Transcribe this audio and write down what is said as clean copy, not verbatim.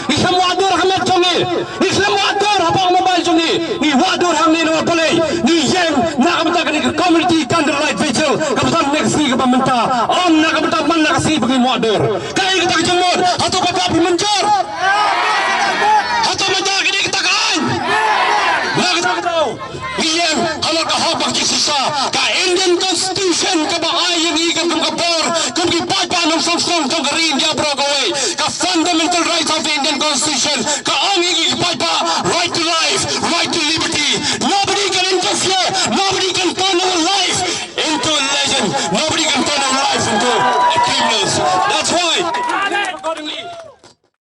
Islam wadur hamat jongi, Islam wadur habang mobile jongi, ni wadur hamni no boleh, ni yang nak mentak ni community candlelight vigil, kapitan negeri ke pemerintah, om nak mentak mana kasih bagi wadur, kali kita kejemur, atau kata api menjar, atau menjar kini kita kain, nak kita tahu, ni yang kalau kau habang kisah, kau Indian